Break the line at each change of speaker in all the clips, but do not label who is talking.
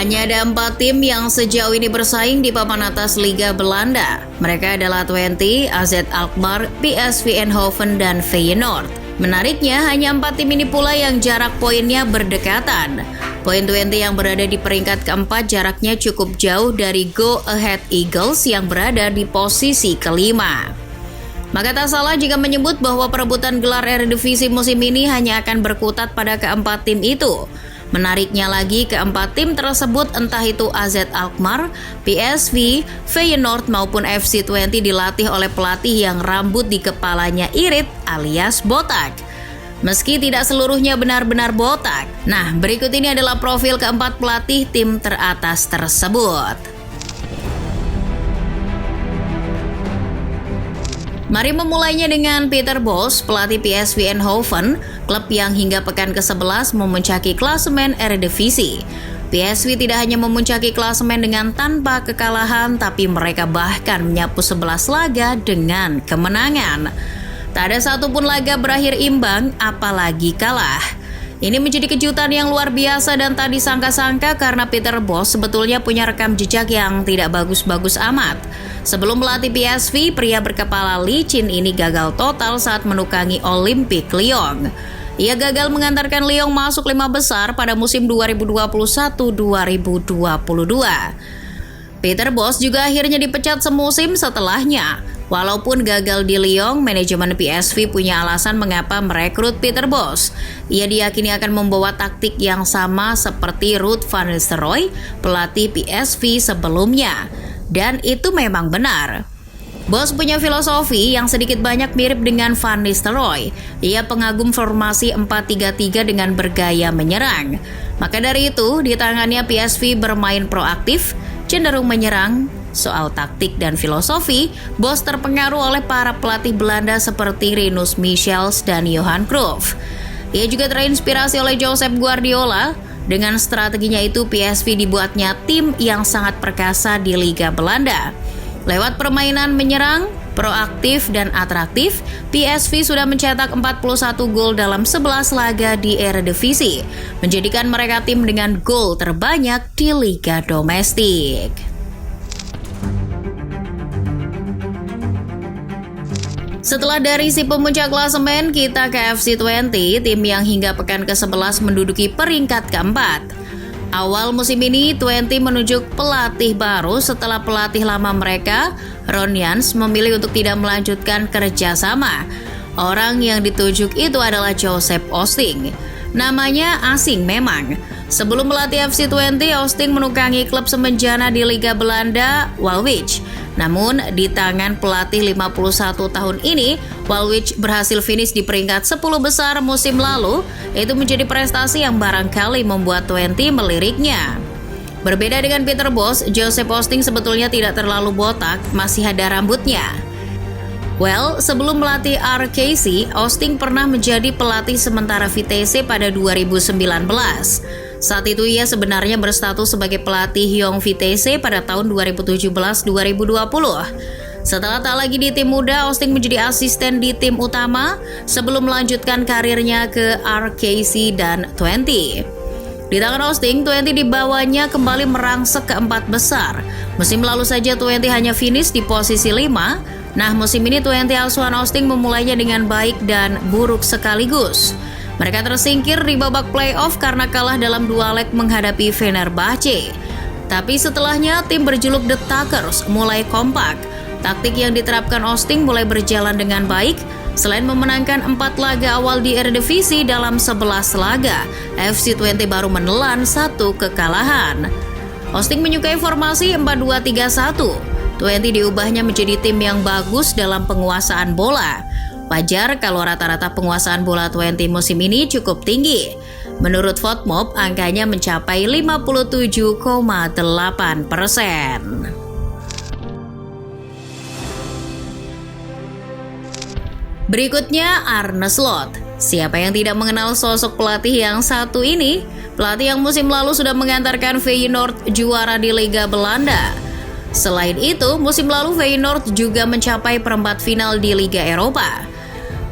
Hanya ada 4 tim yang sejauh ini bersaing di papan atas Liga Belanda. Mereka adalah Twente, AZ Alkmaar, PSV Eindhoven, dan Feyenoord. Menariknya, hanya 4 tim ini pula yang jarak poinnya berdekatan. Poin Twente yang berada di peringkat keempat jaraknya cukup jauh dari Go Ahead Eagles yang berada di posisi kelima. Maka tak salah jika menyebut bahwa perebutan gelar Eredivisie musim ini hanya akan berkutat pada keempat tim itu. Menariknya lagi, keempat tim tersebut entah itu AZ Alkmaar, PSV, Feyenoord maupun FC Twente dilatih oleh pelatih yang rambut di kepalanya irit alias botak. Meski tidak seluruhnya benar-benar botak. Nah, berikut ini adalah profil keempat pelatih tim teratas tersebut. Mari memulainya dengan Peter Bosz, pelatih PSV Eindhoven, klub yang hingga pekan ke-11 memuncaki klasemen Eredivisie. PSV tidak hanya memuncaki klasemen dengan tanpa kekalahan, tapi mereka bahkan menyapu 11 laga dengan kemenangan. Tak ada satupun laga berakhir imbang, apalagi kalah. Ini menjadi kejutan yang luar biasa dan tak disangka-sangka karena Peter Bosz sebetulnya punya rekam jejak yang tidak bagus-bagus amat. Sebelum melatih PSV, pria berkepala licin ini gagal total saat menukangi Olympique Lyon. Ia gagal mengantarkan Lyon masuk 5 besar pada musim 2021-2022. Peter Bosz juga akhirnya dipecat semusim setelahnya. Walaupun gagal di Lyon, manajemen PSV punya alasan mengapa merekrut Peter Bosz. Ia diyakini akan membawa taktik yang sama seperti Ruud van Nistelrooy, pelatih PSV sebelumnya. Dan itu memang benar. Bosz punya filosofi yang sedikit banyak mirip dengan Van Nistelrooy. Ia pengagum formasi 4-3-3 dengan bergaya menyerang. Maka dari itu, di tangannya PSV bermain proaktif, cenderung menyerang. Soal taktik dan filosofi, Bosz terpengaruh oleh para pelatih Belanda seperti Rinus Michels dan Johan Cruyff. Ia juga terinspirasi oleh Josep Guardiola. Dengan strateginya itu, PSV dibuatnya tim yang sangat perkasa di Liga Belanda. Lewat permainan menyerang, proaktif, dan atraktif, PSV sudah mencetak 41 gol dalam 11 laga di Eredivisie, menjadikan mereka tim dengan gol terbanyak di Liga Domestik. Setelah dari si pemuncak klasemen, kita ke FC Twente, tim yang hingga pekan ke-11 menduduki peringkat keempat. Awal musim ini, Twente menunjuk pelatih baru setelah pelatih lama mereka, Ron Jans, memilih untuk tidak melanjutkan kerjasama. Orang yang ditunjuk itu adalah Joseph Oosting. Namanya asing memang. Sebelum melatih FC Twente, Oosting menukangi klub semenjana di Liga Belanda, Walwich. Namun, di tangan pelatih 51 tahun ini, Walwich berhasil finish di peringkat 10 besar musim lalu. Itu menjadi prestasi yang barangkali membuat Twente meliriknya. Berbeda dengan Peter Bosz, Joseph Oosting sebetulnya tidak terlalu botak, masih ada rambutnya. Sebelum melatih RKC, Oosting pernah menjadi pelatih sementara Vitesse pada 2019. Saat itu ia sebenarnya berstatus sebagai pelatih Young Vitesse pada tahun 2017-2020. Setelah tak lagi di tim muda, Oosting menjadi asisten di tim utama sebelum melanjutkan karirnya ke RKC dan Twente. Di tangan Oosting, Twente dibawanya kembali merangsek ke 4 besar. Musim lalu saja Twente hanya finish di posisi 5. Nah, musim ini Twente asuhan Oosting memulainya dengan baik dan buruk sekaligus. Mereka tersingkir di babak playoff karena kalah dalam 2 leg menghadapi Fenerbahce. Tapi setelahnya tim berjuluk The Tuckers mulai kompak. Taktik yang diterapkan Oosting mulai berjalan dengan baik. Selain memenangkan 4 laga awal di Eredivisie dalam 11 laga, FC Twente baru menelan 1 kekalahan. Oosting menyukai formasi 4-2-3-1. Twente diubahnya menjadi tim yang bagus dalam penguasaan bola. Wajar kalau rata-rata penguasaan bola Twente musim ini cukup tinggi. Menurut FotMob, angkanya mencapai 57,8%. Berikutnya Arne Slot. Siapa yang tidak mengenal sosok pelatih yang satu ini? Pelatih yang musim lalu sudah mengantarkan Feyenoord juara di Liga Belanda. Selain itu, musim lalu Feyenoord juga mencapai perempat final di Liga Eropa.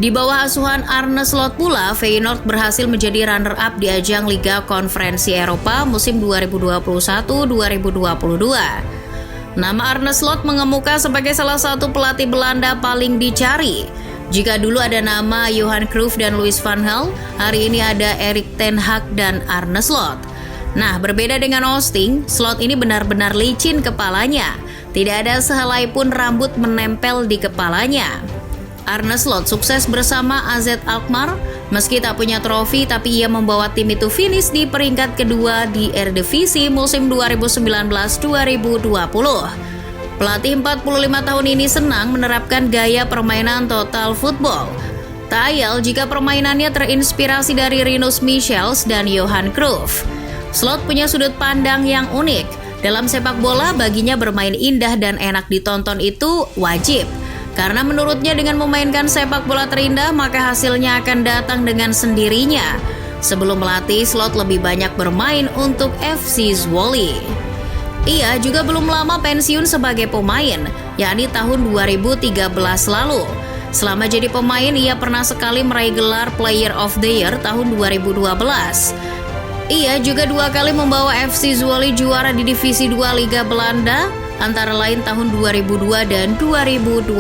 Di bawah asuhan Arne Slot pula, Feyenoord berhasil menjadi runner-up di ajang Liga Konferensi Eropa musim 2021-2022. Nama Arne Slot mengemuka sebagai salah satu pelatih Belanda paling dicari. Jika dulu ada nama Johan Cruyff dan Louis van Gaal, hari ini ada Erik ten Hag dan Arne Slot. Nah, berbeda dengan Osting, Slot ini benar-benar licin kepalanya. Tidak ada sehelai pun rambut menempel di kepalanya. Arne Slot sukses bersama AZ Alkmaar. Meski tak punya trofi, tapi ia membawa tim itu finish di peringkat kedua di Eredivisie musim 2019-2020. Pelatih 45 tahun ini senang menerapkan gaya permainan total football. Tak ayal jika permainannya terinspirasi dari Rinus Michels dan Johan Cruyff. Slot punya sudut pandang yang unik. Dalam sepak bola, baginya bermain indah dan enak ditonton itu wajib. Karena menurutnya dengan memainkan sepak bola terindah, maka hasilnya akan datang dengan sendirinya. Sebelum melatih, Slot lebih banyak bermain untuk FC Zwolle. Ia juga belum lama pensiun sebagai pemain, yakni tahun 2013 lalu. Selama jadi pemain, ia pernah sekali meraih gelar Player of the Year tahun 2012. Ia juga 2 kali membawa FC Zwolle juara di Divisi 2 Liga Belanda, antara lain tahun 2002 dan 2012.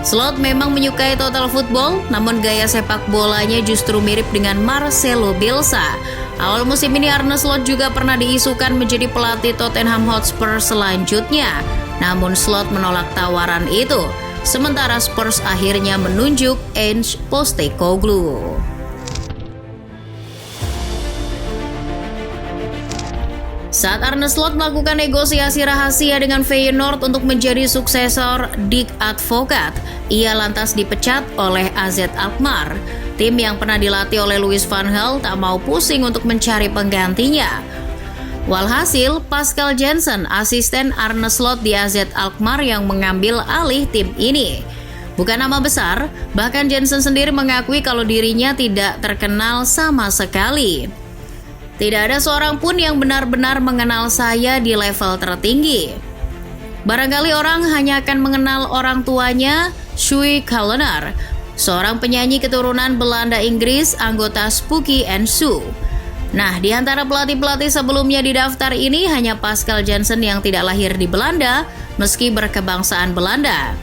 Slot memang menyukai total football, namun gaya sepak bolanya justru mirip dengan Marcelo Bielsa. Awal musim ini Arne Slot juga pernah diisukan menjadi pelatih Tottenham Hotspur selanjutnya. Namun Slot menolak tawaran itu. Sementara Spurs akhirnya menunjuk Ange Postecoglou. Saat Arne Slot melakukan negosiasi rahasia dengan Feyenoord untuk menjadi suksesor Dick Advocaat, ia lantas dipecat oleh AZ Alkmaar. Tim yang pernah dilatih oleh Louis van Gaal tak mau pusing untuk mencari penggantinya. Walhasil, Pascal Jansen, asisten Arne Slot di AZ Alkmaar yang mengambil alih tim ini. Bukan nama besar, bahkan Jansen sendiri mengakui kalau dirinya tidak terkenal sama sekali. Tidak ada seorang pun yang benar-benar mengenal saya di level tertinggi. Barangkali orang hanya akan mengenal orang tuanya, Sjoe Kalenaar, seorang penyanyi keturunan Belanda Inggris, anggota Spooky and Sue. Nah, di antara pelatih-pelatih sebelumnya di daftar ini hanya Pascal Jansen yang tidak lahir di Belanda, meski berkebangsaan Belanda.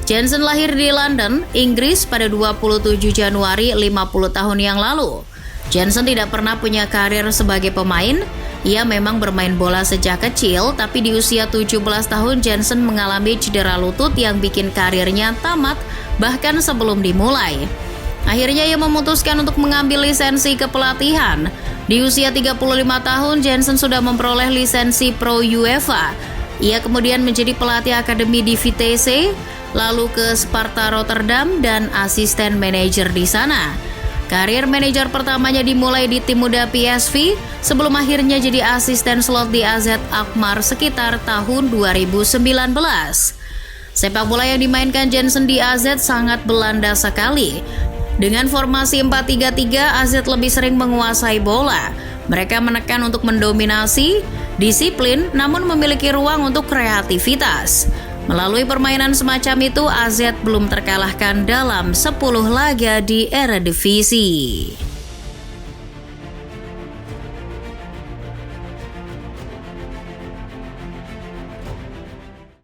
Jansen lahir di London, Inggris pada 27 Januari 50 tahun yang lalu. Jansen tidak pernah punya karir sebagai pemain. Ia memang bermain bola sejak kecil, tapi di usia 17 tahun Jansen mengalami cedera lutut yang bikin karirnya tamat bahkan sebelum dimulai. Akhirnya ia memutuskan untuk mengambil lisensi kepelatihan. Di usia 35 tahun Jansen sudah memperoleh lisensi Pro UEFA. Ia kemudian menjadi pelatih akademi di Vitesse, lalu ke Sparta Rotterdam dan asisten manajer di sana. Karir manajer pertamanya dimulai di tim muda PSV sebelum akhirnya jadi asisten Slot di AZ Alkmaar sekitar tahun 2019. Sepak bola yang dimainkan Jansen di AZ sangat Belanda sekali. Dengan formasi 4-3-3, AZ lebih sering menguasai bola. Mereka menekan untuk mendominasi, disiplin, namun memiliki ruang untuk kreativitas. Melalui permainan semacam itu, AZ belum terkalahkan dalam 10 laga di Eredivisie.